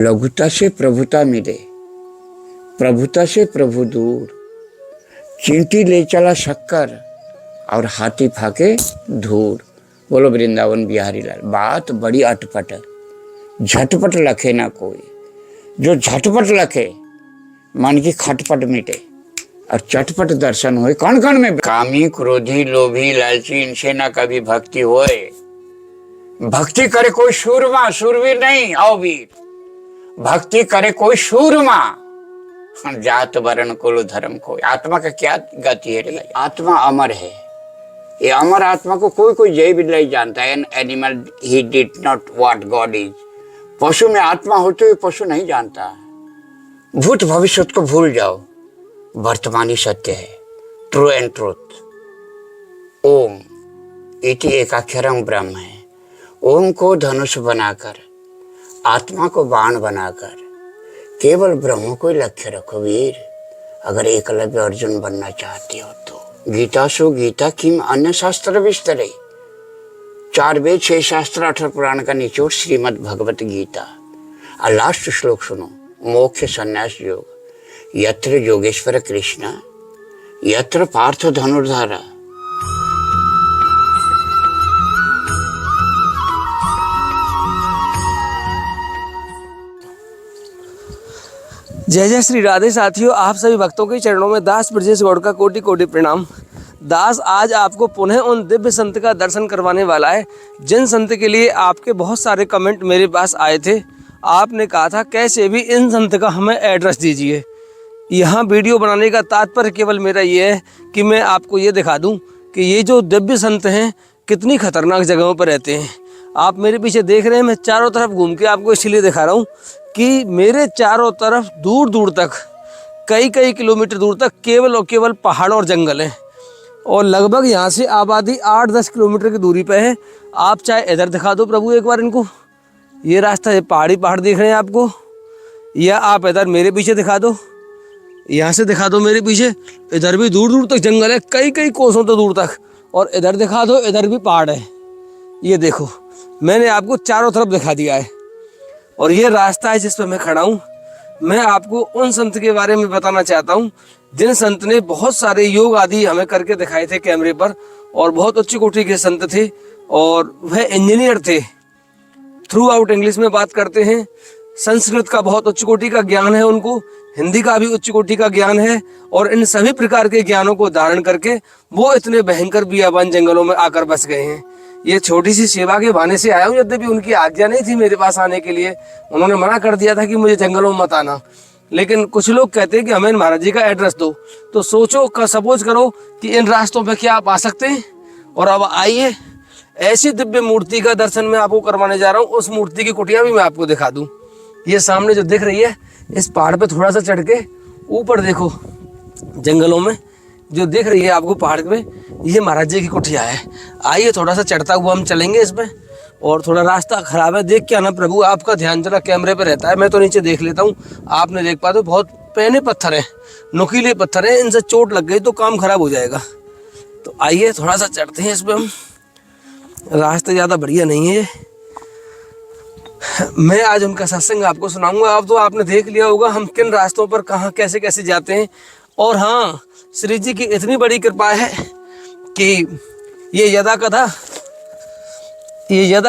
लघुता से प्रभुता मिले, प्रभुता से प्रभु दूर। चींटी ले चला शक्कर और हाथी फाके धूर। बोलो वृंदावन बिहारी लाल। बात बड़ी अटपट है, झटपट लखे ना कोई। जो झटपट लखे मन की खटपट मिटे और चटपट दर्शन होए कण कण में। कामी क्रोधी लोभी लालची इनसे ना कभी भक्ति होए। भक्ति करे कोई शूरमा, शूरवीर नहीं आओ वीर। भक्ति करे कोई शूरमा, जात वर्ण कुल धर्म कोई। आत्मा का क्या गति है रे भाई? आत्मा अमर है। ये अमर आत्मा को कोई कोई जय भी नहीं जानता है। An animal he did not what God is. पशु में आत्मा होते हुए पशु नहीं जानता। भूत भविष्य को भूल जाओ, वर्तमानी सत्य है, ट्रू एंड ट्रूथ। ओम इति एकाक्षरम ब्रह्म है। ओम को धनुष बनाकर, आत्मा को बाण बनाकर केवल ब्रह्म को लक्ष्य रखो वीर। अगर एकलव्य अर्जुन बनना चाहते हो तो। गीता सो गीता किम अन्य शास्त्र विस्तरे। 4 वेद 6 शास्त्र 18 पुराण का निचोड़ श्रीमद् भगवत गीता। और लास्ट श्लोक सुनो, मोक्ष संन्यास योग। यत्र योगेश्वर कृष्ण यत्र पार्थ धनुर्धारा। जय जय श्री राधे। साथियों, आप सभी भक्तों के चरणों में दास ब्रजेश गौड़ का कोटि कोटि प्रणाम। दास आज आपको पुनः उन दिव्य संत का दर्शन करवाने वाला है जिन संत के लिए आपके बहुत सारे कमेंट मेरे पास आए थे। आपने कहा था कैसे भी इन संत का हमें एड्रेस दीजिए। यहाँ वीडियो बनाने का तात्पर्य केवल मेरा ये है कि मैं आपको ये दिखा दूँ कि ये जो दिव्य संत हैं कितनी खतरनाक जगहों पर रहते हैं। आप मेरे पीछे देख रहे हैं, मैं चारों तरफ घूम के आपको इसलिए दिखा रहा हूँ कि मेरे चारों तरफ दूर दूर तक कई किलोमीटर दूर तक केवल और केवल पहाड़ और जंगल हैं। और लगभग यहाँ से आबादी 8-10 किलोमीटर की दूरी पे है। आप चाहे इधर दिखा दो प्रभु एक बार इनको, ये रास्ता है, पहाड़ दिख रहे हैं आपको, या आप इधर मेरे पीछे दिखा दो, यहाँ से दिखा दो मेरे पीछे, इधर भी दूर दूर तक जंगल है, कई कोसों तो दूर तक। और इधर दिखा दो, इधर भी पहाड़ है। ये देखो, मैंने आपको चारों तरफ दिखा दिया है। और ये रास्ता है जिस पर मैं खड़ा हूँ। मैं आपको उन संत के बारे में बताना चाहता हूँ जिन संत ने बहुत सारे योग आदि हमें करके दिखाए थे कैमरे पर, और बहुत उच्च कोटि के संत थे। और वह इंजीनियर थे, थ्रू आउट इंग्लिश में बात करते हैं। संस्कृत का बहुत उच्च कोटि का ज्ञान है उनको, हिंदी का भी उच्च कोटि का ज्ञान है। और इन सभी प्रकार के ज्ञानों को धारण करके वो इतने भयंकर बियाबान जंगलों में आकर बस गए हैं। ये छोटी सी सेवा के बहाने से आया हूँ, यद्यपि उनकी आज्ञा नहीं थी मेरे पास आने के लिए। उन्होंने मना कर दिया था कि मुझे जंगलों में मत आना। लेकिन कुछ लोग कहते हैं कि हमें महाराज जी का एड्रेस दो। तो सोचो, सपोज करो कि इन रास्तों पे क्या आप आ सकते हैं। और अब आइए, ऐसी दिव्य मूर्ति का दर्शन मैं आपको करवाने जा रहा हूँ। उस मूर्ति की कुटिया भी मैं आपको दिखा दूँ। ये सामने जो दिख रही है, इस पहाड़ पे थोड़ा सा चढ़ के ऊपर देखो, जंगलों में जो दिख रही है आपको पहाड़ पे, ये महाराज जी की कुटिया है। आइए थोड़ा सा चढ़ता हुआ हम चलेंगे इसमें। और थोड़ा रास्ता खराब है, देख के आना प्रभु, आपका ध्यान जरा कैमरे पे रहता है। मैं तो नीचे देख लेता हूँ, आप नहीं देख पाते हो। बहुत पैने पत्थर हैं, नुकीले पत्थर हैं, इनसे चोट लग गई तो काम खराब हो जाएगा। तो आइए थोड़ा सा चढ़ते हैं इस पर हम। रास्ता ज़्यादा बढ़िया नहीं है। मैं आज उनका सत्संग आपको सुनाऊंगा। अब तो आपने देख लिया होगा हम किन रास्तों पर कहाँ कैसे कैसे जाते हैं। और हाँ, श्री जी की इतनी बड़ी कृपा है कि ये यदा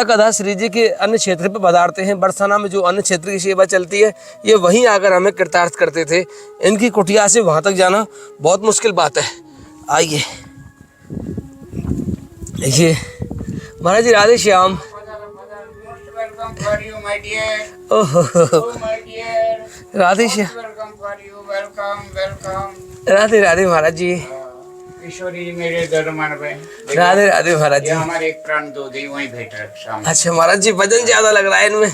कदा श्री जी के अन्य क्षेत्र पे पधारते हैं। बरसाना में जो अन्य क्षेत्र की सेवा चलती है, ये वहीं आकर हमें कृतार्थ करते थे। इनकी कुटिया से वहाँ तक जाना बहुत मुश्किल बात है। आइए, ये महाराज जी राधे श्याम। राधे श्याम, राधे राधे महाराज जी। ईश्वरी जी मेरे दरबार में। राधे राधे महाराज जी। हमारे एक प्राण दो दी वहीं भेंट रख। अच्छा महाराज जी, वजन ज्यादा लग रहा है इनमें,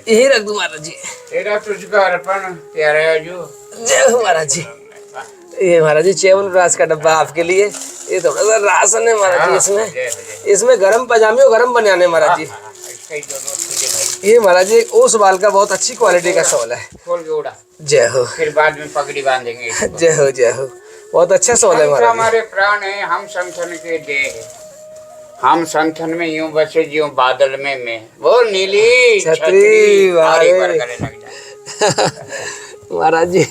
यही रख दूं महाराज जी। तेरा तुझका अर्पण प्यारा जो। जय हो महाराज जी। ये महाराज जी च्यवनप्राश का डब्बा आपके लिए। ये थोड़ा सा राशन है महाराज जी, इसमें गरम पजामे और गरम बनियाने महाराज जी। ये महाराज जी ओस बाल का बहुत अच्छी क्वालिटी का शॉल है। जय हो। फिर बाद में पगड़ी बांधेंगे। जय हो जय हो, बहुत अच्छा शॉल है महाराज। हमारे प्राण है, हम समझन के देह। हम संथन में यूं बसे ज्यों बादल में मैं, वो नीली छतरी आरे वारे। पर गले लग जाए। महाराज जी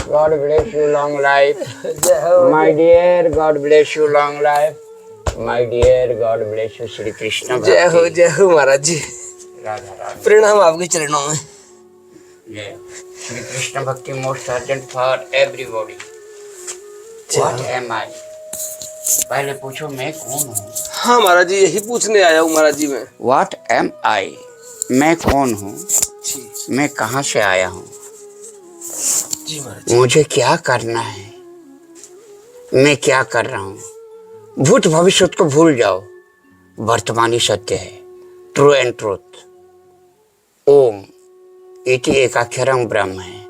God bless you long life. जय हो। My dear, God bless you long life. My dear, God bless you Shri Krishna जय हो भक्ति। जय हो महाराज जी, राधा राधा। प्रणाम आपके चरणों में। जय श्री कृष्ण भक्ति most urgent for everybody. What am I? पहले पूछो मैं कौन हूँ। हाँ महाराज जी, यही पूछने आया हूँ महाराज जी मैं। What am I? मैं कौन हूँ, जी मैं कहाँ से आया हूँ, जी महाराज जी। मुझे क्या करना है, मैं क्या कर रहा हूँ। भूत भविष्य को भूल जाओ, वर्तमान ही सत्य है, ट्रू एंड ट्रूथ। ओम इति एकाक्षरम ब्रह्म है।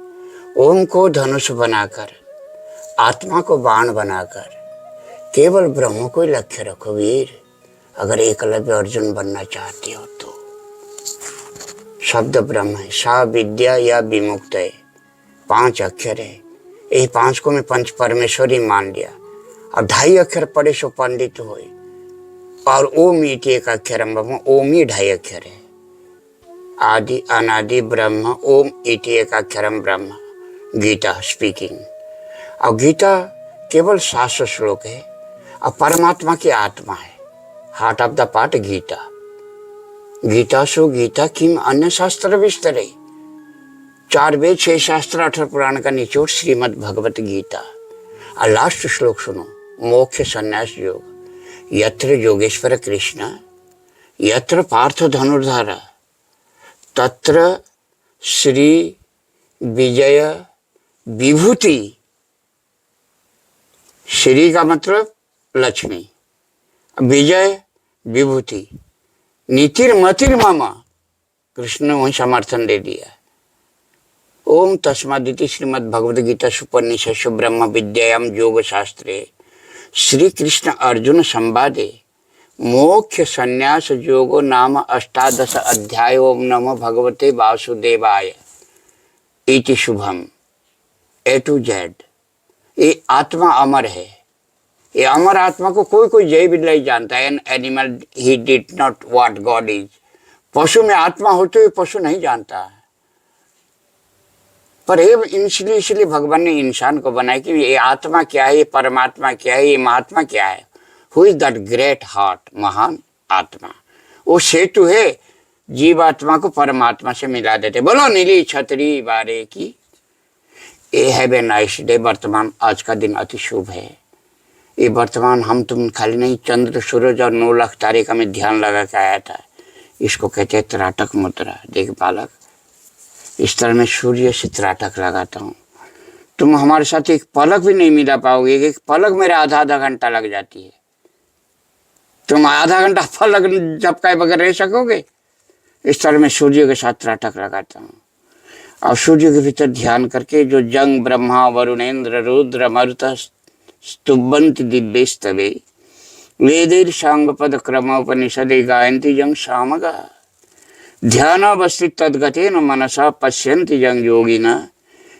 ओम को धनुष बनाकर, आत्मा को बाण बनाकर केवल ब्रह्म को ही लक्ष्य रखो वीर। अगर एकलव्य अर्जुन बनना चाहते हो तो शब्द ब्रह्म है, सा विद्या या विमुक्त है, 5 अक्षर है। यही 5 को मैं पंच परमेश्वरी मान लिया। अब 2.5 अक्षर पढ़े सो पंडित हुए। और ओम इति एक अक्षरम ब्रह्म, ओम ही 2.5 अक्षर है। आदि अनादि ब्रह्म, ओम इति एक अक्षरम ब्रह्म। गीता स्पीकिंग। और गीता केवल 700 श्लोक है। और परमात्मा की आत्मा है, heart of the part Gita. Gita सु गीता किम अन्य शास्त्र विस्तरे। 4 वेद 6 शास्त्र 18 पुराण का निचोड़ श्रीमद् भगवत गीता। और लास्ट श्लोक सुनो, मोक्ष संन्यास योग। यत्र योगेश्वर कृष्ण यत्र पार्थ धनुर्धारा तत्र श्री विजय विभूति। श्री का मतलब लक्ष्मी, विजय विभूति, नीतिर मतिर मामा। कृष्ण ने वही समर्थन दे दिया। ओम तस्मादिति श्रीमद् भगवद गीता सुपनिषत्सु ब्रह्म विद्यायाम योग शास्त्रे श्री कृष्ण अर्जुन संवादे मोक्ष संन्यास योगो नाम 18 अध्याय। ओम नमो भगवते वासुदेवाय इति शुभम। A to Z। ये आत्मा अमर है। ये अमर आत्मा को कोई जय भी नहीं जानता है। An animal he did not what God is. पशु में आत्मा होते हुए पशु नहीं जानता है। पर इसलिए भगवान ने इंसान को बनाया कि ये आत्मा क्या है, ये परमात्मा क्या है, ये महात्मा क्या है। Who is that great heart, महान आत्मा। वो सेतु है, जीव आत्मा को परमात्मा से मिला देते। बोलो नीली छतरी बारे की। A have a nice day. वर्तमान आज का दिन अति शुभ है। ये वर्तमान हम तुम खाली नहीं, चंद्र सूरज और 9 लाख तारे का मैं ध्यान लगा के आया था। इसको कहते हैं त्राटक मुद्रा। देख बालक, इस तरह मैं सूर्य से त्राटक लगाता हूँ। तुम हमारे साथ एक पलक भी नहीं मिला पाओगे। एक पलक मेरे आधा घंटा लग जाती है। तुम आधा घंटा पलक झपकाए बगैर रह सकोगे? इस तरह मैं सूर्य के साथ त्राटक लगाता हूँ। और सूर्य के भीतर ध्यान करके जो जंग ब्रह्मा वरुणेन्द्र रुद्र मरुत स्तुवन्ति दिव्यस्तवे वेदैर सांगपद क्रमोपनिषदे गायन्ति जंग सामगा ध्यानावस्थित तद्गतेन मनसा पश्यन्ति जंग योगिना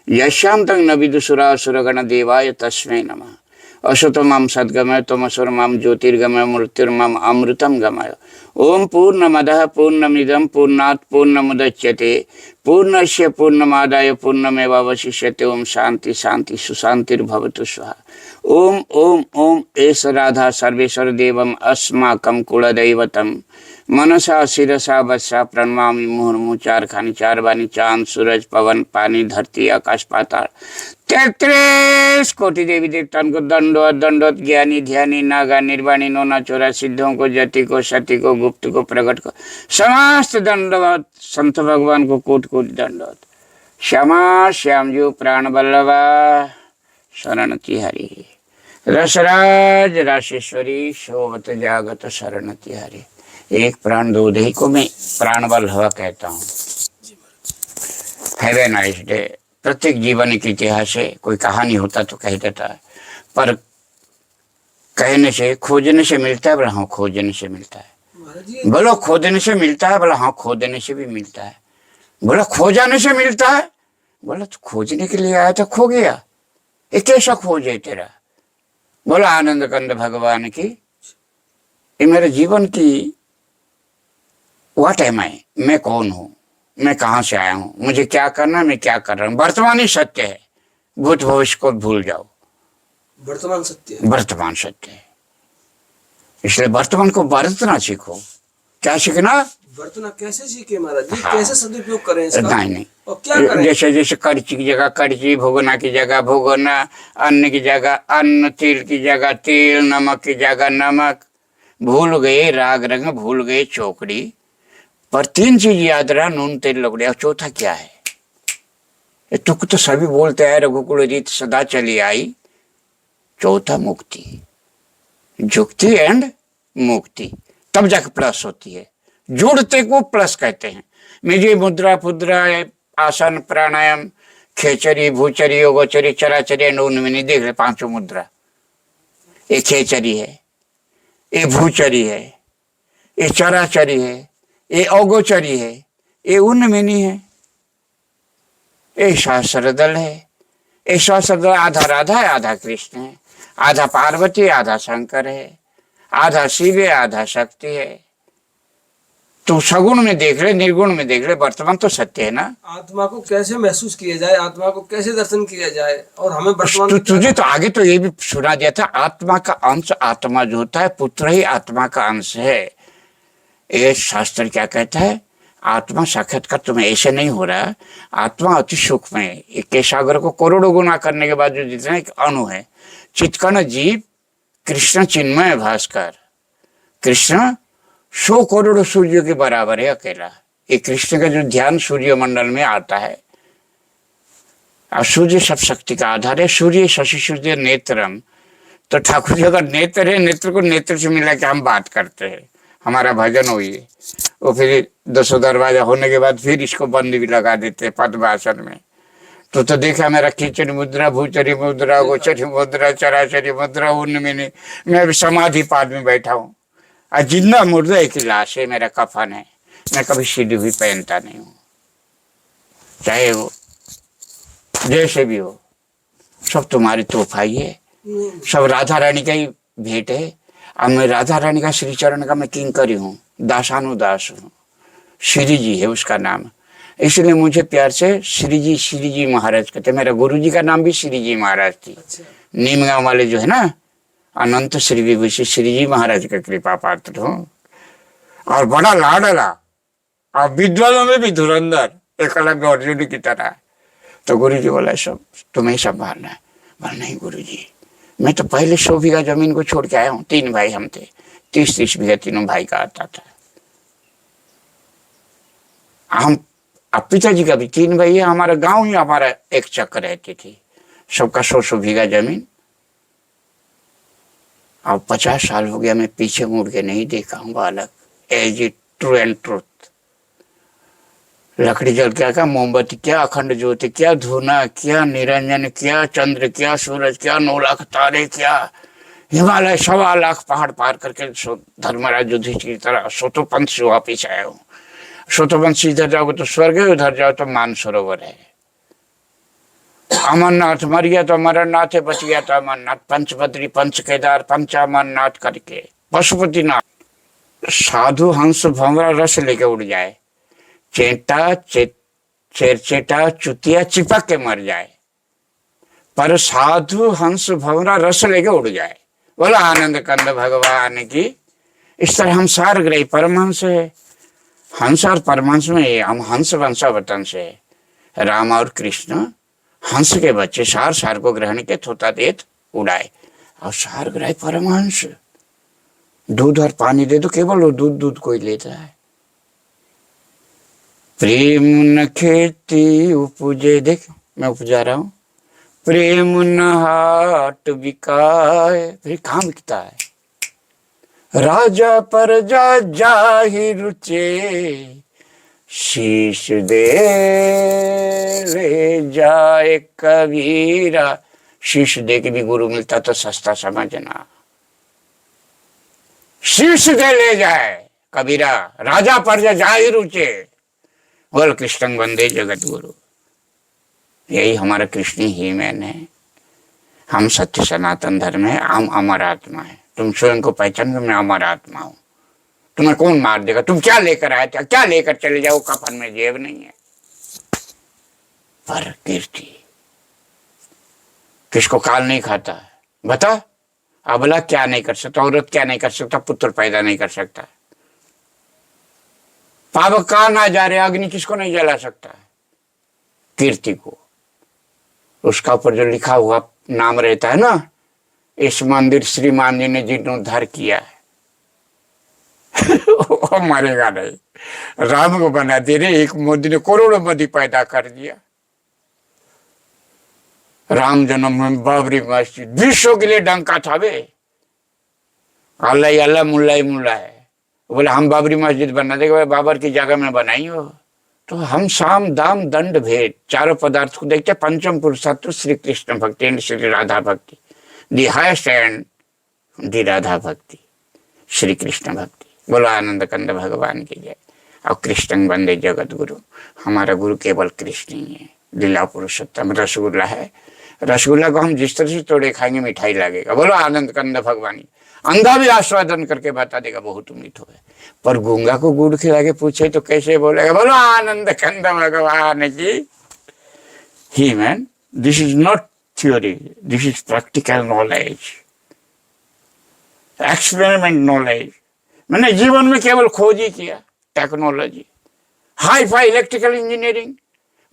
यस्यां तं न विदुसुरासुरगण देवाय तस्मै नमः। असतो मां सद्गमय तमसुर मां ज्योतिर्गमय मृत्युर्मां अमृतं गमय। ओम पूर्णमदः पूर्णमिदं पूर्णात् पूर्णमुदच्यते पूर्णस्य पूर्णमादाय पूर्णमेवावशिष्यते। ओम शांति शांति सुशांतिर्भवतु स्वाहा। ओम ओम ओम एष राधा सर्वेश्वर देवम अस्माकं कुलदैवतम मनसा शिरसा वत्सा प्रणमामि मुहुर्मुहुः। 4 खानी 4 बानी, चांद सूरज पवन पानी धरती आकाश पाताल 33 कोटि देवी देवताओं को दंडवत दंडवत। ज्ञानी ध्यानी नागा निर्वाणी नोना चोरा सिद्धों को जति को सती को गुप्त को प्रकट को समस्त दंडवत। संत भगवान को कोट कोट दंडवत। श्यामा श्यामजू प्राण बल्लभा शरण तिहारी। रसराज राशेश्वरी शोभत जागत शरण तिहारी। एक प्राण दो देही को मैं प्राण बल्लभा कहता हूँ। Have a nice day. प्रत्येक जीवन के इतिहास है, कोई कहानी होता तो कह देता है, पर कहने से खोजने से मिलता है। बोला हाँ खोजने से मिलता है। बोलो खोदने से मिलता है। बोला हाँ खोदने से भी मिलता है। बोला खो जाने से मिलता है। बोला तो खोजने के लिए आया था, खो गया। ये कैसा खोज है तेरा? बोला आनंद कंद भगवान की ये मेरे जीवन की व्हाट एम आई, मैं कौन हूं, मैं कहां से आया हूं, मुझे क्या करना, मैं क्या कर रहा हूं। वर्तमान ही सत्य है, भूत भविष्य को भूल जाओ। वर्तमान सत्य है। वर्तमान सत्य है, इसलिए वर्तमान को बरतना सीखो। क्या सीखना? वर्तना कैसे सीखे महाराज जी? हाँ। कैसे सदुपयोग करें इसका? नहीं नहीं, और क्या करें? जैसे जैसे करची की जगह करची, भुगना की जगह भुगना, अन्न की जगह अन्न, तेल की जगह तेल, नमक की जगह नमक। भूल गए राग रंग, भूल गए चौकड़ी, पर तीन चीज याद रहा, नून तेल लकड़ी। और चौथा क्या है? ये तुक तो सभी बोलते हैं, रघुकुल रीत सदा चली आई। चौथा मुक्ति, जुक्ति एंड मुक्ति, तब जाके प्लस होती है। जुड़ते को प्लस कहते हैं। मुझे मुद्रा फुद्रा, आसन, प्राणायाम, खेचरी, भूचरी, योगोचरी, चराचरी, उनमें देख रहे पांचों मुद्रा। एक खेचरी है, ये भूचरी है, ये चराचरी है, ये अगोचरी है, ये उन्नमेनी है, ये सहस्रदल है। ये सहस्रदल आधा राधा है, आधा कृष्ण है, आधा पार्वती, आधा शंकर है, आधा शिव है, आधा शक्ति है। तो सगुण में देख ले, निर्गुण में देख ले, वर्तमान तो सत्य है ना। आत्मा को कैसे महसूस किया जाए, आत्मा को कैसे दर्शन किया जाए, और हमें वर्तमान में तुझे तो आगे तो ये भी सुना दिया था, आत्मा का अंश आत्मा जो होता है, पुत्र ही आत्मा का अंश है। ये शास्त्र क्या कहता है? आत्मा साक्षात्कार तुम्हें ऐसे नहीं हो रहा, आत्मा अति सूक्ष्म है। एक के सागर को करोड़ों गुना करने के बाद जो जितना एक अणु है, चित्कन जीव कृष्ण चिन्मय भास्कर। कृष्ण 100 करोड़ सूर्य के बराबर है अकेला। ये कृष्ण का जो ध्यान सूर्य मंडल में आता है, और सूर्य सब शक्ति का आधार है। सूर्य शशि सूर्य नेत्रम, तो ठाकुर जी अगर नेत्र है, नेत्र को नेत्र से मिला के हम बात करते हैं, हमारा भजन हुई है। वो फिर 10 दरवाजा होने के बाद फिर इसको बंद भी लगा देते हैं पद्मासन में। तो देखा मेरा खींचनी मुद्रा, भूचरी मुद्रा, गोचरी मुद्रा, चराचरी मुद्रा, उनमें मैं अभी समाधि पाद में बैठा हूँ, और जिंदा मुर्दा एक ही लाश है, मेरा कफन है। मैं कभी सीढ़ी भी पहनता नहीं हूँ, चाहे वो जैसे भी हो, सब तुम्हारी तोहफा ही है, सब राधा रानी का ही भेंट है। अब मैं राधा रानी का श्री चरण का मैं किंकरी हूँ, दासानुदास हूँ। श्री जी है उसका नाम, इसलिए मुझे प्यार से श्री जी महाराज कहते। मेरा गुरु जी का नाम भी श्री जी महाराज थी। नीमगांव वाले जो है ना, अनंत श्री विभूषी श्री जी महाराज का कृपा पात्र हूँ, और बड़ा लाडला, और विद्वानों में भी धुरंधर, एक अलग अर्जुन की तरह। तो गुरु जी बोला सब तुम्हें संभालना है। बोला नहीं गुरु जी, मैं तो पहले 100 बीघा जमीन को छोड़ के आया हूँ, 3 भाई हम थे, 30-30 बीघा तीनों भाई का आता था। हम अब पिताजी का भी 3 भाई है, हमारा गांव ही हमारा एक चक्कर रहती थी, सबका 100-100 बीघा जमीन। अब 50 साल हो गया, मैं पीछे मुड़ के नहीं देखा हूँ बालक, as it true and truth. लकड़ी जल क्या, मोमबत्ती क्या, अखंड ज्योति क्या, धुना क्या, निरंजन क्या, चंद्र क्या, सूरज क्या, 9 लाख तारे क्या, हिमालय 1.25 लाख पहाड़ पार करके धर्मराज युधिष्ठिर की तरह सोतोपंथ से वापिस आया हूँ। सोतोपंथ से इधर जाओगे तो स्वर्ग है, उधर जाओ तो मानसरोवर है। अमरनाथ मर गया तो अमरनाथ है, बच गया तो अमरनाथ, पंचबद्री, पंच केदार, पंचामरनाथ करके पशुपतिनाथ। साधु हंस भंवरा रस लेके उड़ जाए, चेटा चेरचेटा चुतिया चिपक के मर जाए, पर साधु हंस भंवरा रस लेके उड़ जाए। बोला आनंद कंद भगवान की। इस तरह हम सार ग्रही परमहंस है। हंस और परमहंस में हम हंस वंशावतन से, राम और कृष्ण हंस के बच्चे, सार को ग्रहण के थोता देत उड़ाए, और सार ग्रह परमहंस। दूध और पानी दे दो, केवल वो दूध कोई लेता है। प्रेम न खेती उपजे, देख मैं उपजा रहा हूं, प्रेम न हाट बिकाए, फिर कहाँ बिकता है? राजा प्रजा जाहि रुचे, शीश दे ले जाए कबीरा। शीश दे के भी गुरु मिलता तो सस्ता समझना, शीश दे ले जाए कबीरा, राजा प्रजा जाहि रुचे, बोल कृष्ण वंदे जगत गुरु। यही हमारा कृष्ण ही मैन है। हम सत्य सनातन धर्म है, हम अमर आत्मा है। तुम स्वयं को पहचान मैं अमर आत्मा हूं, तुम्हें कौन मार देगा, तुम क्या लेकर आए थे, क्या लेकर चले जाओ, कफन में जेब नहीं है। पर कीर्ति किसको काल नहीं खाता है, बता। अबला क्या नहीं कर सकता, औरत क्या नहीं कर सकता, पुत्र पैदा नहीं कर सकता। पावक कहा ना जा रहे, अग्नि किसको नहीं जला सकता है, कीर्ति को। उसका ऊपर जो लिखा हुआ नाम रहता है ना, इस मंदिर श्रीमान जी ने जीर्णोद्धार किया है वो मरेगा नहीं, राम को बना दे रहे। एक मोदी ने करोड़ों मोदी पैदा कर दिया। राम जन्म में बाबरी मस्जिद विश्व के लिए डंका था बे, अल्लाह ही अल्लाह मुल्ला ही मुल्ला है। बोले हम बाबरी मस्जिद बना देंगे, बाबर की जगह में बनाई हो। तो हम साम दाम दंड भेद चारों पदार्थ को देखते, पंचम पुरुषत्व श्री कृष्ण भक्ति एंड श्री राधा भक्ति, the highest and the Radha भक्ति, श्री कृष्ण भक्ति। बोलो आनंद कंद भगवान की जय। और कृष्ण वंदे जगत गुरु, हमारा गुरु केवल कृष्ण ही है, लीला पुरुषोत्तम। रसगुल्ला है, रसगुल्ला को हम जिस तरह से तोड़े खाएंगे मिठाई लगेगा। बोलो आनंद कंद भगवान। अंधा भी आस्वादन करके बता देगा बहुत मीठो है, पर गूंगा को गुड़ खिला के पूछे तो कैसे बोलेगा। बोलो आनंद कंद भगवान की। ही man, this is not theory, this is practical knowledge, experiment knowledge. मैंने जीवन में केवल खोज ही किया, technology, hi fi electrical engineering.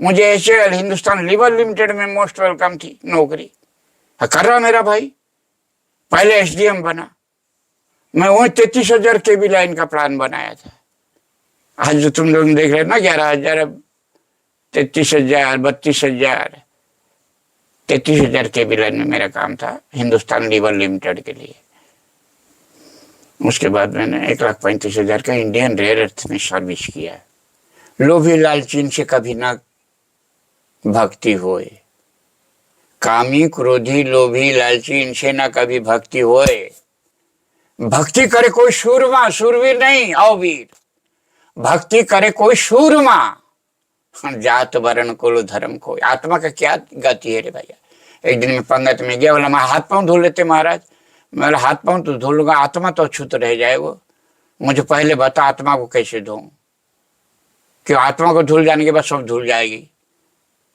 मुझे एचएएल हिंदुस्तान लीवर लिमिटेड में मोस्ट वेलकम थी नौकरी, कर रहा मेरा भाई, पहले एसडीएम बना। मैं वही 33,000 केबी लाइन का प्लान बनाया था। आज जो तुम लोग देख रहे हो ना 11,000, 33,000, 32,000, 33,000 केबी लाइन में मेरा काम था हिंदुस्तान लीवर लिमिटेड के लिए। उसके बाद मैंने 1,35,000 का इंडियन रेयर अर्थ में सर्विस किया। लोभी लालची से कभी ना भक्ति होए, कामी क्रोधी लोभी लालची इनसे ना कभी भक्ति होए। भक्ति करे कोई सूरमा, सूरवीर नहीं अववीर, भक्ति करे कोई सूरमा, जात वर्ण कुल धर्म कोई। आत्मा का क्या गति है रे भैया। एक दिन में पंगत में गया, बोला मैं हाथ पांव धो लेते महाराज। मैं हाथ पांव तो धो लूंगा, आत्मा तो अछूत रह जाए। वो मुझे पहले बता आत्मा को कैसे धोऊं, क्यों आत्मा को धुल जाने के बाद सब धुल जाएगी,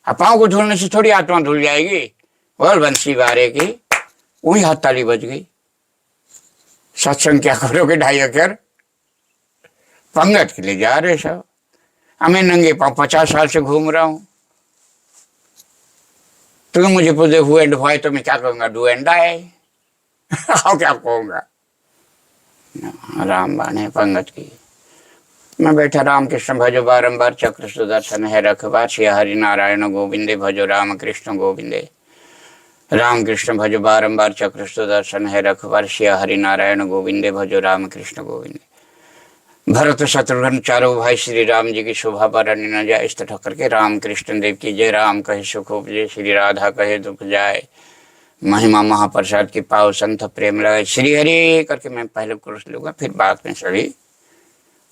पांव को धुलने से थोड़ी आत्मा धुल जाएगी। बोल बंसी बारे की, वही हाथ ताली बज गई। सत्संग क्या करोगे 2.5 एकड़, पंगत के लिए जा रहे सब। हमें नंगे पांव 50 साल से घूम रहा हूं। तो मुझे पूछे हु एंड व्हाई, तो मैं क्या कहूंगा, डू एंड डाई। क्या कहूंगा, राम बाणे पंगत की। मैं बैठा, राम कृष्ण भजो बारंबार, चक्र सुदर्शन है रखबार, श्री हरि नारायण गोविंदे भजो राम कृष्ण गोविंदे। राम कृष्ण भजो बारंबार, चक्र सुदर्शन है रखबार, श्री हरि नारायण गोविंदे भजो राम कृष्ण गोविंदे। भरत शत्रुघ्न चारों भाई श्री राम जी की शोभा वर्णन न जाए, इस तरह करके राम कृष्ण देव की जय। राम कहे सुख उपजे, श्री राधा कहे दुख जाए, महिमा महाप्रसाद की पाओ संत प्रेम लगाए। श्री हरि करके मैं पहले कुछ लूंगा, फिर बाद में सभी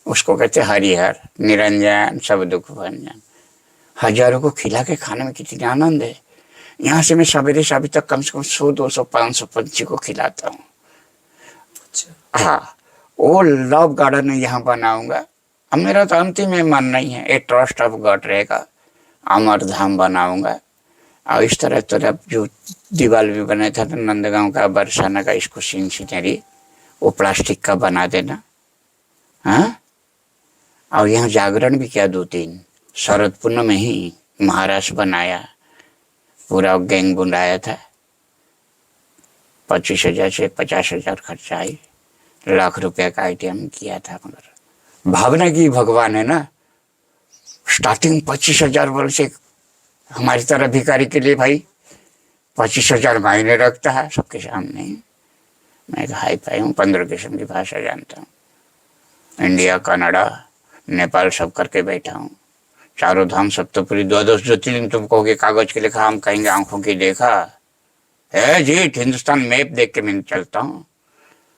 उसको कहते हरिहर निरंजन सब दुख भंजन। हजारों को खिला के खाने में कितनी आनंद है। यहाँ से मैं सवेरे से अभी तक कम से कम 100, 200, 500 पंछी को खिलाता हूँ। हाँ, वो लव गार्डन यहाँ बनाऊंगा। अब मेरा तो अंतिम में मन नहीं है, एक ट्रस्ट ऑफ गॉड रहेगा, अमर धाम बनाऊंगा। और इस तरह जो दीवार भी बनाया था नंदगांव का, बरसाना का, इसको सीनरी वो प्लास्टिक का बना देना। हाँ, और यहाँ जागरण भी किया 2-3, शरद पूर्णिमा में ही महाराष्ट्र बनाया, पूरा गैंग बुलाया था। 25,000 से 50,000 खर्चा आई, लाख रुपए का आइटम किया था। मगर भावना की भगवान है ना। स्टार्टिंग 25,000 वर्ष से हमारी तरह भिखारी के लिए भाई 25,000 मायने रखता है सबके सामने। मैं एक हाई फाई हूँ, 15 किस्म की भाषा जानता हूँ, इंडिया कनाडा नेपाल सब करके बैठा हूँ। चारों धाम सप्तपुरी, द्वादश ज्योतिर्लिंग तुम कहोगे कागज के लिखा, हम कहेंगे आंखों की देखा है जी। हिंदुस्तान मैप देख के मैं चलता हूँ,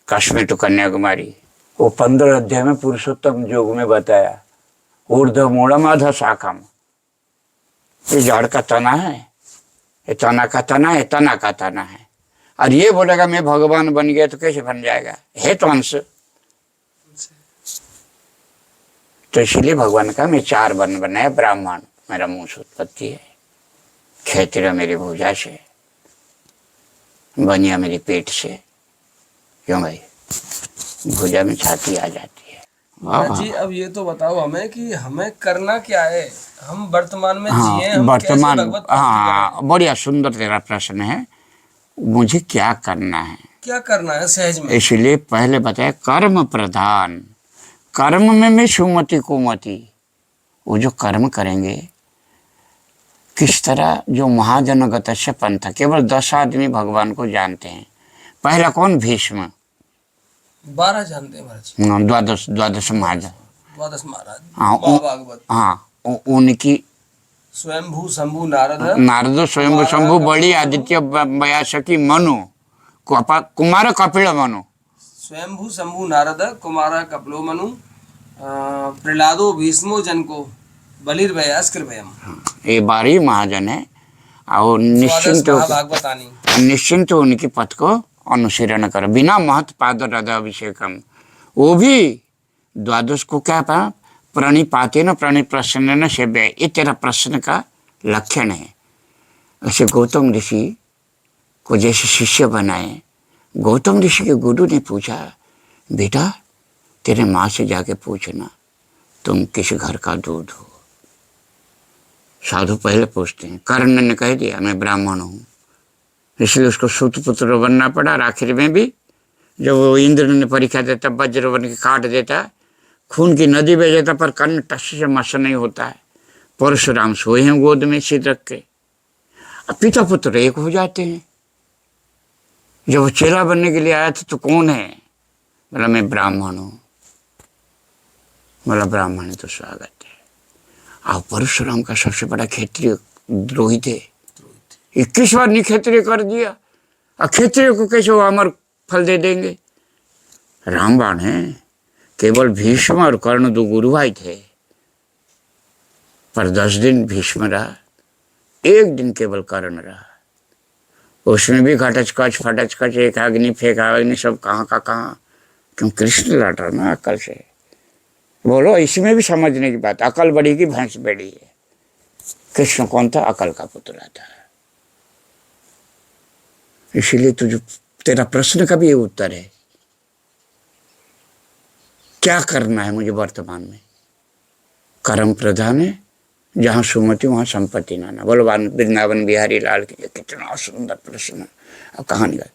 कश्मीर टू कन्याकुमारी। वो 15 अध्याय में पुरुषोत्तम योग में बताया, ऊर्ध्व मूलम अधः शाखम। ये झाड़ का तना है, ये तना का तना है, तना का तना है। और ये बोलेगा मैं भगवान बन गया तो कैसे बन जाएगा, है तो अंश। तो इसलिए भगवान का मैं 4 वर्ण बनाया, ब्राह्मण मेरा मुंह से उत्पत्ति है, क्षत्रिय मेरी भुजा से, बनिया मेरी पेट से। क्यों भाई, भुजा में छाती आ जाती है। महाराज जी अब ये तो बताओ हमें कि हमें करना क्या है, हम वर्तमान में हाँ, जिए, हम वर्तमान, कैसे भगवत प्राप्ति हाँ बढ़िया सुंदर तेरा प्रश्न है। मुझे क्या करना है, करें? क्या करना है सहज में? इसलिए पहले बताया कर्म प्रधान। कर्म में मैं सुमति कुमति, वो जो कर्म करेंगे किस तरह, जो महाजनगत से पंथ, केवल 10 आदमी भगवान को जानते हैं। पहला कौन, भीष्म, 12 जानते हैं महाराज जी। द्वादश महाजन, 12 महाराज। हाँ, भागवत। हाँ उनकी स्वयंभू शंभू नारद, नारद स्वयं शंभु बड़ी आदित्य बयासकी मनु, कुमार कपिल मनु, स्वयंभू शंभू नारद कुमार कपिलो मनु, प्रहलादो भीष्मो जनको, बलिर्व्यास कृपयम। ये 12 महाजन है। और निश्चिंत भागवतानी, निश्चिंत उनके पथ को अनुसरण करो, बिना महत पाद हृद अभिषेकम। वो भी 12 को क्या पा, प्रणिपाते न प्रणिप्रसन्न न सेव्य, ये तेरा प्रश्न का लक्षण है। ऐसे गौतम ऋषि को जैसे शिष्य बनाए, गौतम ऋषि के गुरु ने पूछा, बेटा तेरे माँ से जाके पूछना तुम किस घर का दूध हो। साधु पहले पूछते हैं। कर्ण ने कह दिया मैं ब्राह्मण हूँ, इसलिए उसको सूत पुत्र बनना पड़ा। और आखिर में भी जब वो इंद्र ने परीक्षा देता, वज्र बन के काट देता, खून की नदी बह जाता, पर कर्ण टस से मस नहीं होता है। परशुराम सोए हैं गोद में सिर रख के, अब पिता पुत्र एक हो जाते हैं। जब वो चेला बनने के लिए आया था तो कौन है, बोला मैं ब्राह्मण हूँ। बोला ब्राह्मण है तो स्वागत है। आप परशुराम का सबसे बड़ा क्षेत्रीय द्रोही थे, 21 बार निक्षत्रिय कर दिया, और क्षेत्रीय को कैसे वो अमर फल दे देंगे। रामबाण है, केवल भीष्म और कर्ण 2 गुरु भाई थे, पर 10 दिन भीष्म रहा, 1 दिन केवल कर्ण रहा। उसमें भी घटचकच फटचकच, एक अग्नि फेंक अग्नि, सब कहाँ का कहाँ। क्यों, कृष्ण लड़ रहा ना अकल से। बोलो इसमें भी समझने की बात, अकल बड़ी की भैंस बड़ी है। कृष्ण कौन था, अकल का पुत्र था। इसीलिए तुझे, तेरा प्रश्न का भी ये उत्तर है, क्या करना है मुझे वर्तमान में। कर्म प्रधान है, जहाँ सुमति वहाँ संपत्ति नाना। बोलो वृंदावन बिहारी लाल के लिए। कितना सुंदर प्रश्न। अब कहाँ निकल,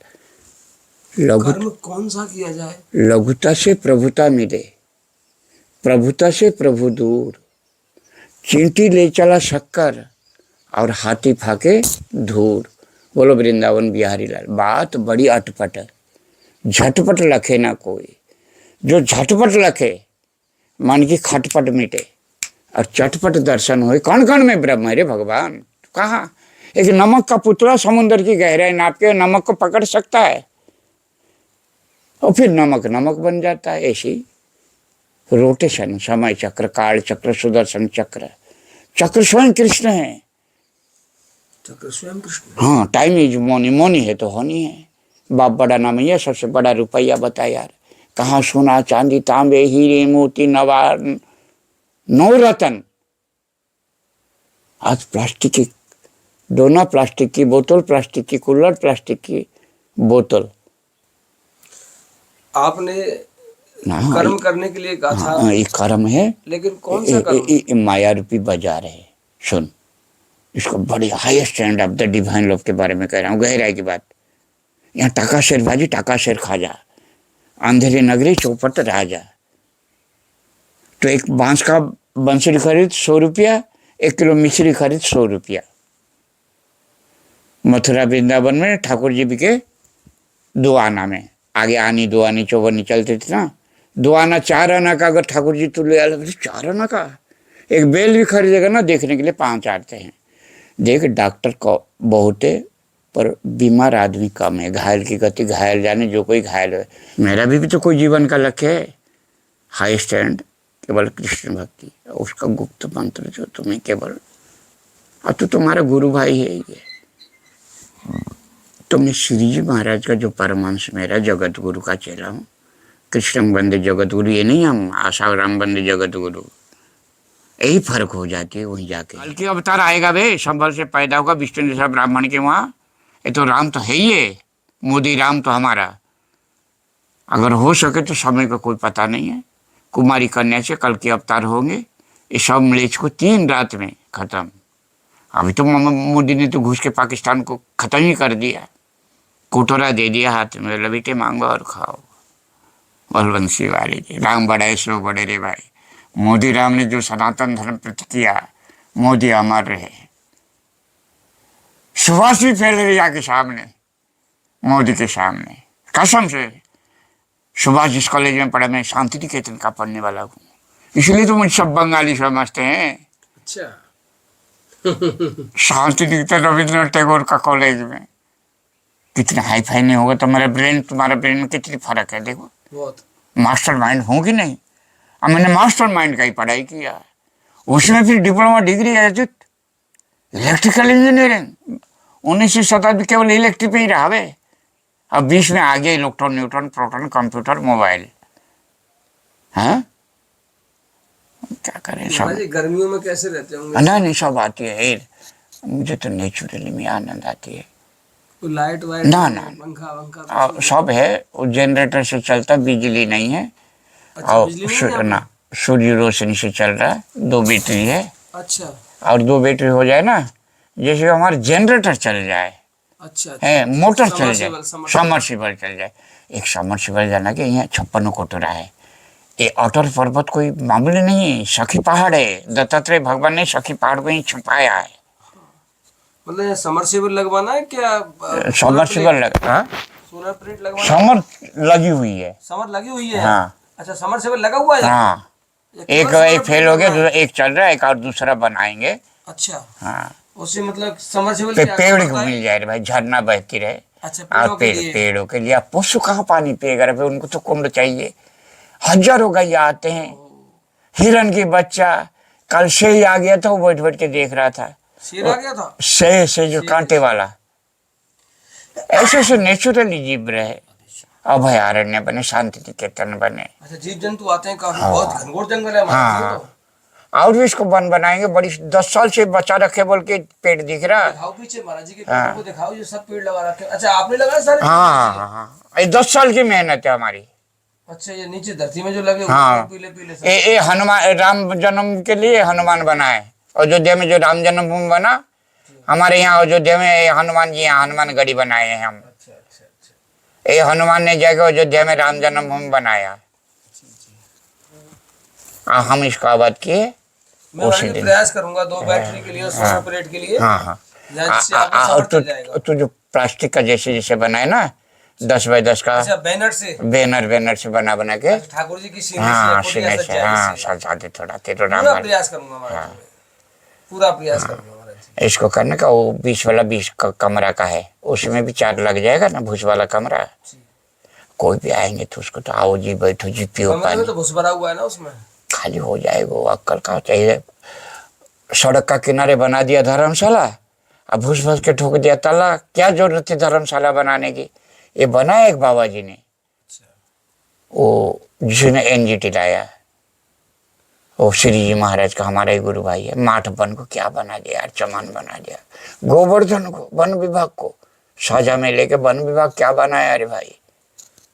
लघु कर्म कौन सा किया जाए? लघुता से प्रभुता मिले, प्रभुता से प्रभु दूर। चींटी ले चला शक्कर और हाथी फाके धूर। बोलो वृंदावन बिहारी लाल। बात बड़ी अटपट है, झटपट लखे ना कोई। जो झटपट लखे मन की खटपट मिटे, और चटपट दर्शन हो। कण कण में ब्रह्म है रे भगवान। कहाँ, एक नमक का पुतला समुद्र की गहराई नाप के नमक को पकड़ सकता है, और फिर नमक नमक बन जाता है। ऐसी रोटेशन, समय चक्र, काल चक्र, सुदर्शन चक्र, चक्र स्वयं कृष्ण है। चक्र स्वयं कृष्ण। हाँ, टाइम इज मोनी, मोनी है तो होनी है। बाप बड़ा नाम है, सबसे बड़ा रुपया बता यार। कहाँ सोना चांदी तांबे हीरे मोती नवार नौ रतन, आज प्लास्टिक की डोना, प्लास्टिक की बोतल, प्लास्टिक की कूलर, प्लास्टिक की बोतल। आपने कर्म करने के लिए कहा था। ये कर्म है, लेकिन कौन सा कर्म? माया रूपी बाजार है। सुन, इसको बड़ी high stand of the divine love के बारे में कह रहा हूँ, गहराई की बात। यहाँ टाका शेर भाजी, टाका शेर खाजा, अंधेरी नगरी चौपट राजा। तो एक बांस का बंसुरी खरीद 100 रुपया, 1 किलो मिश्री खरीद 100 रुपया। मथुरा वृंदावन में ठाकुर जी बिके 2 आना में, आगे आनी 2 आनी 54 चलते थे ना। 2 आना 4 आना का अगर ठाकुर जी तू ले आए, 4 आना का एक बेल भी खरीदेगा ना, देखने के लिए 5 आते हैं। देख, डॉक्टर को बहुत है, पर बीमार आदमी कम है। घायल की गति, घायल जाने जो कोई घायल है। मेरा भी तो कोई जीवन का लक्ष्य है, हाई स्टैंड केवल कृष्ण भक्ति, उसका गुप्त मंत्र जो तुम्हें केवल, और तो तुम्हारा गुरु भाई है ये। तो तो मैं श्री जी महाराज का जो परमहंस मेरा जगत गुरु का चेला हूँ, कृष्ण बंदे जगत गुरु, ये नहीं हम आशा राम बंदे जगत गुरु, यही फर्क हो जाती है वहीं जाके। कल की अवतार आएगा बे, संभल से पैदा होगा विष्णु जैसा ब्राह्मण के वहाँ। ये तो राम तो है ही है, मोदी राम तो हमारा। अगर हो सके तो समय का कोई पता नहीं है। कुमारी कन्या से कल के अवतार होंगे। ये सब मलेच को 3 रात में खत्म। अभी तो मोदी ने तो घुस के पाकिस्तान को खत्म ही कर दिया, कोटोरा दे दिया हाथ में, लबीटे मांगो और खाओ। बलवंशी वाले जी, राम बड़ा है सो बड़े रे भाई। मोदी राम ने जो सनातन धर्म प्रति किया, मोदी अमर रहे। सुभाष भी फैल रही आके सामने, मोदी के सामने, कसम से। सुभाष जिस कॉलेज में पढ़ा, मैं शांति निकेतन का पढ़ने वाला हूँ, इसलिए तो मुझे सब बंगाली समझते हैं। अच्छा। शांति निकेतन रविंद्रनाथ टैगोर का कॉलेज में। कितना हाई फाई नहीं होगा तुम्हारा ब्रेन में कितनी फर्क है देखो। बहुत मास्टर माइंड हो कि नहीं। अब मैंने मास्टर माइंड का ही पढ़ाई किया, उसमें फिर डिप्लोमा डिग्री है इलेक्ट्रिकल इंजीनियरिंग। 19वीं शताब्दी केवल इलेक्ट्रिक पे ही रहा है। अब 20 में आ गया electron, neutron, proton, computer, mobile. हाँ, क्या करें सब। गर्मियों में कैसे रहते होंगे? नहीं सब आती है, मुझे तो नेचुरली में आनंद आती है। लाइट वाइट ना पंखा वंखा सब है। वो जनरेटर से चलता, बिजली नहीं है। अच्छा, और ना सूर्य रोशनी से चल रहा है। 2 बैटरी है। अच्छा। और 2 बैटरी हो जाए ना, जैसे हमारे जनरेटर चल जाए। अच्छा, है मोटर चल जाए, समरसिबल चल जाए। एक समरसिबल जाना कि यहाँ 56 कोटरा है। ये अटल पर्वत कोई मामूली नहीं है, सखी पहाड़ है। दत्तात्रेय भगवान ने सखी पहाड़ को ही छुपाया है। मतलब समरसेबल लगवाना है क्या? समरसिबल सोलर प्लेट लगवाना? समर लगी हुई है। समर लगी हुई है? हाँ। अच्छा, समरसेबल लगा हुआ है? हाँ, एक फेल हो गया, एक चल रहा है, एक और दूसरा बनाएंगे। अच्छा। हाँ, उससे मतलब समरसेबल पेड़ को मिल जाए भाई, झरना बहती रहे। अच्छा, और पेड़ों के लिए। पशु कहाँ पानी पिएगा, उनको तो कुंड चाहिए। हजारों गैया आते हैं। हिरन की बच्चा कल से ही आ गया था, वो बैठ बैठ के देख रहा था। शेर आ गया था? से जो कांटे वाला। ऐसे ऐसे नेचुरली जीव रहे, अभयारण्य बने, शांति निकेतन बने। अच्छा, जीव जंतु आते हैं काफी। बहुत घनघोर जंगल है हाँ। और भी इसको वन बनाएंगे। बड़ी 10 साल से बचा रखे बोल के पेड़ दिख रहा है। दिखाओ पीछे महाराज जी के पेड़ों को दिखाओ, ये सब पेड़ लगा रखे। अच्छा, आपने लगाया सारे? हाँ, ये 10 साल की मेहनत है हमारी। अच्छा, ये नीचे धरती में जो लगे हाँ, पीले पीले सब। ये हनुमान, राम जन्म के लिए हनुमान बना है। अयोध्या में जो राम जन्मभूमि बना, हमारे यहाँ अयोध्या में हनुमान जी, यहाँ हनुमान गढ़ी बनाए हैं हम। ये हनुमान ने जाके अयोध्या में राम जन्मभूमि बनाया। हम इसको आबाद किए। मैं प्रयास करूंगा 2 बैटरी के लिए और सोलर प्लेट के लिए। हाँ। तो जो प्लास्टिक का जैसे जैसे बनाए ना, 10 बाय 10 का। अच्छा, बैनर से बना के ठाकुर जी की सीने से सजाते थोड़ा पूरा प्रयास करूंगा। पूरा प्रयास करूंगा। इसको करने का वो 20 वाला 20 का कमरा का है, उसमें भी 4 लग जाएगा ना, भूस वाला कमरा। कोई भी आएंगे तो उसको तो आओ जी, बैठो जी, पियो पानी। तो भूस भरा हुआ है ना, उसमें खाली हो जाएगा। अक्कल का चाहिए। सड़क का किनारे बना दिया धर्मशाला, अब भूस भूस के ठोक दिया ताला। क्या जरूरत थी धर्मशाला बनाने की? ये बनाया एक बाबा जी ने, वो जिसने NGT लाया, वो श्री जी महाराज का हमारा ही गुरु भाई है। माठ वन को क्या बना दिया यार, चमन बना दिया। गोवर्धन को, वन विभाग को साझा में लेके वन विभाग क्या बनाया अरे भाई।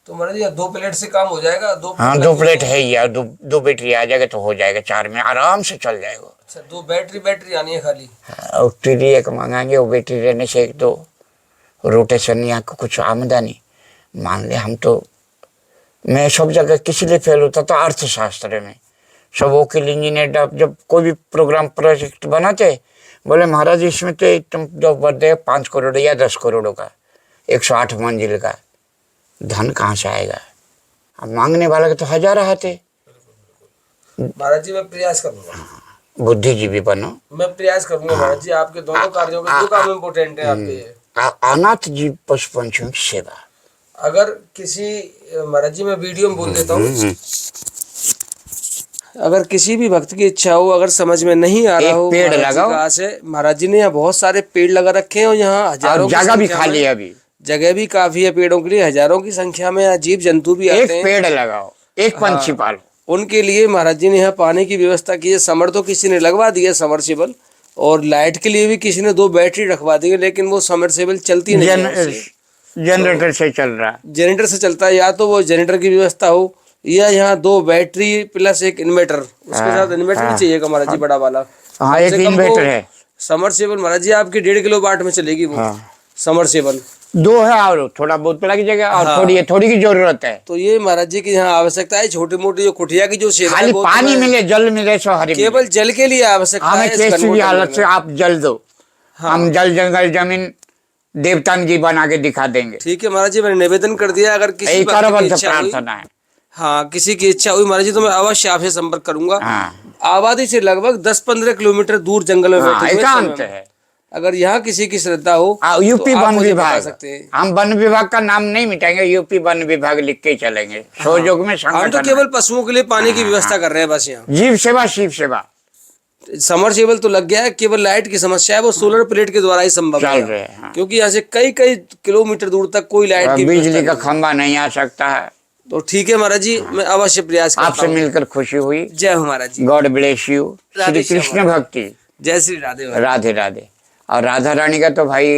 तो महाराज जी 2 प्लेट से काम हो जाएगा? 2 प्लेट है यार, 2 बैटरी आ जाएगा तो हो जाएगा। 4 में आराम से चल जाएगा। अच्छा, 2 बैटरी आनी है खाली। और टीवी एक मंगाएंगे, वो बैटरी रहने से एक तो रोटेशन यहाँ को कुछ आमदनी। मान ले हम तो, मैं सब जगह किसी लिए फेल होता था, अर्थशास्त्र में। सब वकील इंजीनियर जब कोई भी प्रोग्राम प्रोजेक्ट बनाते, बोले महाराज इसमें तो तुम जो बदे 5 करोड़ या 10 करोड़ का, 108 मंजिल का धन कहाँ से आएगा? अब मांगने वाला के तो 1000 आते। महाराज जी मैं प्रयास करूंगा, बुद्धिजीवी बनो। मैं प्रयास करूंगा महाराज जी। आपके दोनों कार्यों में 2 काम इम्पोर्टेंट है आपके। अनाथ जीव पशु पंछियों की सेवा। अगर किसी, महाराज जी मैं वीडियो में बोल देता हूँ, अगर किसी भी भक्त की इच्छा हो, अगर समझ में नहीं आ रहा हो, पेड़ लगाओ। महाराज जी ने यहाँ बहुत सारे पेड़ लगा रखे हैं और यहाँ हजारों जगह भी खाली है अभी। जगह भी काफी है पेड़ों के लिए, हजारों की संख्या में यहाँ जीव जंतु भी एक आते हैं। पेड़ लगाओ, एक पंछी पालो। उनके लिए महाराज जी ने यहाँ पानी की व्यवस्था की है। समर तो किसी ने लगवा दिया समरसेबल, और लाइट के लिए भी किसी ने 2 बैटरी रखवा दी है, लेकिन वो समरसेबल चलती नहीं है उससे। जनरेटर से चल रहा है। जनरेटर से चलता है, या तो वो जनरेटर की व्यवस्था हो, या यहाँ 2 बैटरी प्लस एक इन्वर्टर, उसके साथ इन्वर्टर भी चाहिए महाराज जी बड़ा वाला। हाँ, एक इन्वर्टर है। समरसेबल महाराज जी आपकी 1.5 किलोवाट में चलेगी वो समरसेबल। 2 है और थोड़ा बहुत लग जाएगा, और हाँ। थोड़ी की जरूरत है। तो ये महाराज जी की यहाँ आवश्यकता है। छोटी मोटी जो कुटिया की जो सेवा है खाली वो पानी तो मिले, जल मिले, सो हरी मिले। केवल जल के लिए आवश्यकता हमें है। कैसी भी हालत से आप जल दो, हम जल जंगल जमीन देवतान की बना के दिखा देंगे। ठीक है महाराज जी, मैंने निवेदन कर दिया। अगर किसी भक्त की इच्छा हुई, प्रार्थना है। हाँ किसी की इच्छा हुई महाराज जी, तो मैं अवश्य आपसे संपर्क करूंगा। हाँ। आबादी से लगभग 10-15 किलोमीटर दूर जंगल में बैठे हुए एकांत समय में। है। अगर यहाँ किसी की श्रद्धा हो यूपी तो आप वन मुझे बता विभाग, सकते हैं। हम वन विभाग का नाम नहीं मिटाएंगे, यूपी वन विभाग लिख के चलेंगे। सहयोग में हम तो संगठन केवल पशुओं के लिए पानी की व्यवस्था कर रहे हैं बस। यहाँ जीव सेवा, शिव सेवा समरसेबल तो लग गया है, केवल लाइट की समस्या है, वो सोलर प्लेट के द्वारा ही संभव चल है। रहे हैं। हाँ। क्योंकि यहाँ से कई किलोमीटर दूर तक कोई लाइट की बिजली व्यवस्था का नहीं है। खंभा नहीं आ सकता है। तो ठीक है महाराज जी, मैं अवश्य प्रयास करता आपसे हूँ। मिलकर खुशी हुई। जय हो महाराज ji. God bless you. Shri Radhe Shyam Krishna भक्ति। जय श्री राधे महाराज। राधे राधे। और राधा रानी का तो भाई